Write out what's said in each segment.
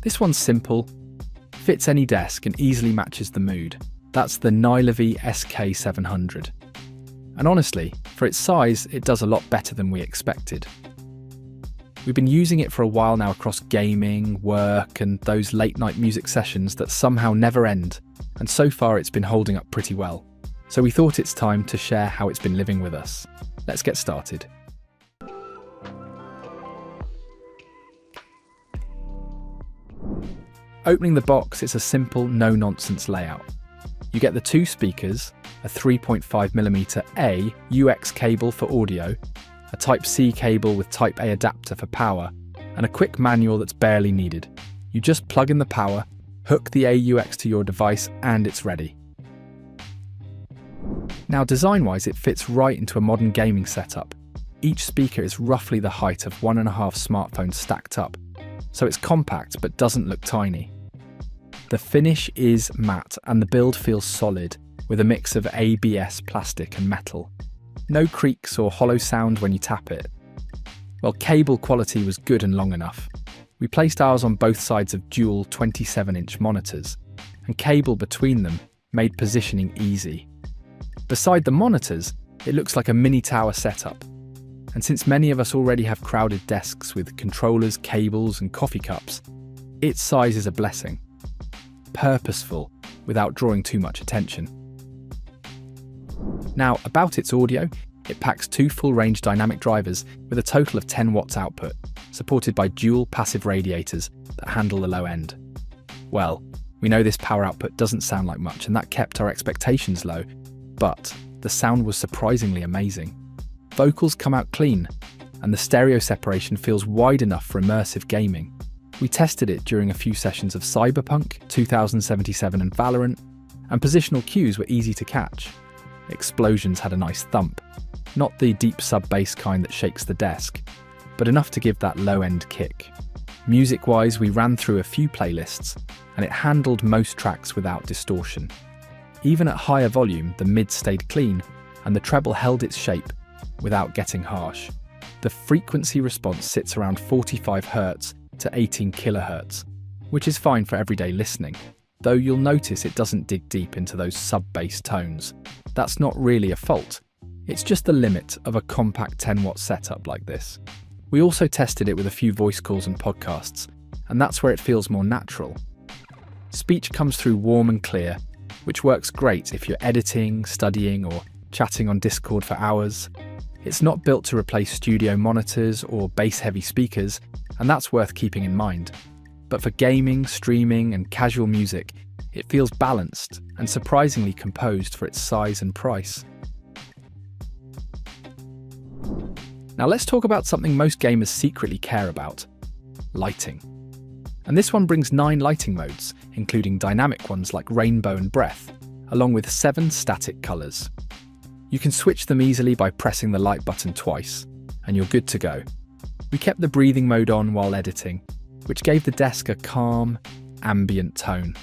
This one's simple, fits any desk and easily matches the mood. That's the Nylavee SK700. And honestly, for its size, it does a lot better than we expected. We've been using it for a while now across gaming, work, and those late night music sessions that somehow never end, and so far it's been holding up pretty well. So we thought it's time to share how it's been living with us. Let's get started. Opening the box, it's a simple, no-nonsense layout. You get the two speakers, a 3.5mm A UX cable for audio, a Type-C cable with Type-A adapter for power, and a quick manual that's barely needed. You just plug in the power, hook the AUX to your device, and it's ready. Now, design-wise, it fits right into a modern gaming setup. Each speaker is roughly the height of 1.5 smartphones stacked up, so it's compact but doesn't look tiny. The finish is matte and the build feels solid, with a mix of ABS plastic and metal. No creaks or hollow sound when you tap it. Well, cable quality was good and long enough. We placed ours on both sides of dual 27-inch monitors, and cable between them made positioning easy. Beside the monitors, it looks like a mini tower setup. And since many of us already have crowded desks with controllers, cables, and coffee cups, its size is a blessing. Purposeful, without drawing too much attention. Now, about its audio, it packs two full-range dynamic drivers with a total of 10 watts output, supported by dual passive radiators that handle the low end. Well, we know this power output doesn't sound like much, and that kept our expectations low, but the sound was surprisingly amazing. Vocals come out clean, and the stereo separation feels wide enough for immersive gaming. We tested it during a few sessions of Cyberpunk, 2077 and Valorant, and positional cues were easy to catch. Explosions had a nice thump, not the deep sub-bass kind that shakes the desk, but enough to give that low-end kick. Music-wise, we ran through a few playlists, and it handled most tracks without distortion. Even at higher volume, the mid stayed clean, and the treble held its shape without getting harsh. The frequency response sits around 45 Hz to 18 kHz, which is fine for everyday listening, though you'll notice it doesn't dig deep into those sub-bass tones. That's not really a fault, it's just the limit of a compact 10-watt setup like this. We also tested it with a few voice calls and podcasts, and that's where it feels more natural. Speech comes through warm and clear, which works great if you're editing, studying, or chatting on Discord for hours. It's not built to replace studio monitors or bass-heavy speakers, and that's worth keeping in mind. But for gaming, streaming, and casual music, it feels balanced and surprisingly composed for its size and price. Now let's talk about something most gamers secretly care about: lighting. And this one brings 9 lighting modes, including dynamic ones like rainbow and breath, along with 7 static colours. You can switch them easily by pressing the light button twice, and you're good to go. We kept the breathing mode on while editing, which gave the desk a calm, ambient tone.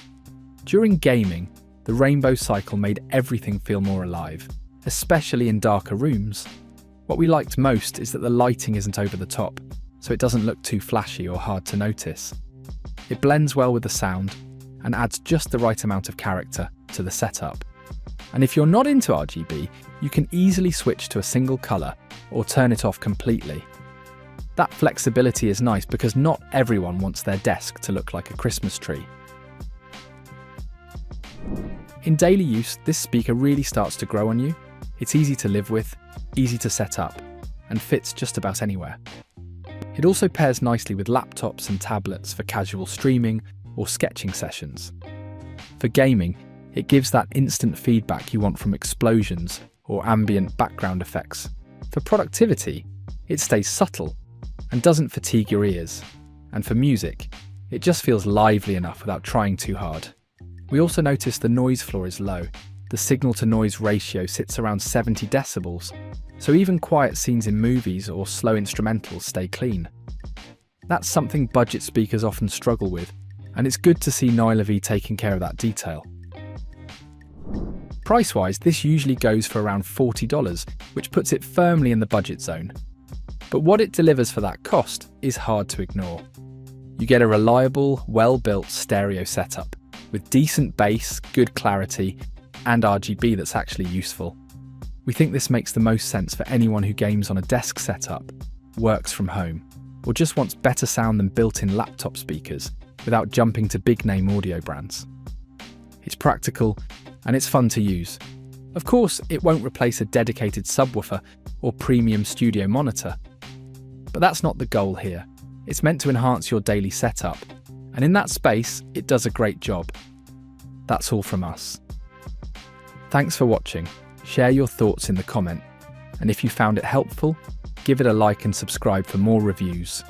During gaming, the rainbow cycle made everything feel more alive, especially in darker rooms. What we liked most is that the lighting isn't over the top, so it doesn't look too flashy or hard to notice. It blends well with the sound and adds just the right amount of character to the setup. And if you're not into RGB, you can easily switch to a single colour or turn it off completely. That flexibility is nice because not everyone wants their desk to look like a Christmas tree. In daily use, this speaker really starts to grow on you. It's easy to live with, easy to set up, and fits just about anywhere. It also pairs nicely with laptops and tablets for casual streaming or sketching sessions. For gaming, it gives that instant feedback you want from explosions or ambient background effects. For productivity, it stays subtle and doesn't fatigue your ears. And for music, it just feels lively enough without trying too hard. We also notice the noise floor is low. The signal-to-noise ratio sits around 70 decibels, so even quiet scenes in movies or slow instrumentals stay clean. That's something budget speakers often struggle with, and it's good to see Nylavee taking care of that detail. Price-wise, this usually goes for around $40, which puts it firmly in the budget zone. But what it delivers for that cost is hard to ignore. You get a reliable, well-built stereo setup with decent bass, good clarity, and RGB that's actually useful. We think this makes the most sense for anyone who games on a desk setup, works from home, or just wants better sound than built-in laptop speakers without jumping to big-name audio brands. It's practical and it's fun to use. Of course, it won't replace a dedicated subwoofer or premium studio monitor. But that's not the goal here. It's meant to enhance your daily setup, and in that space, it does a great job. That's all from us. Thanks for watching. Share your thoughts in the comment, and if you found it helpful, give it a like and subscribe for more reviews.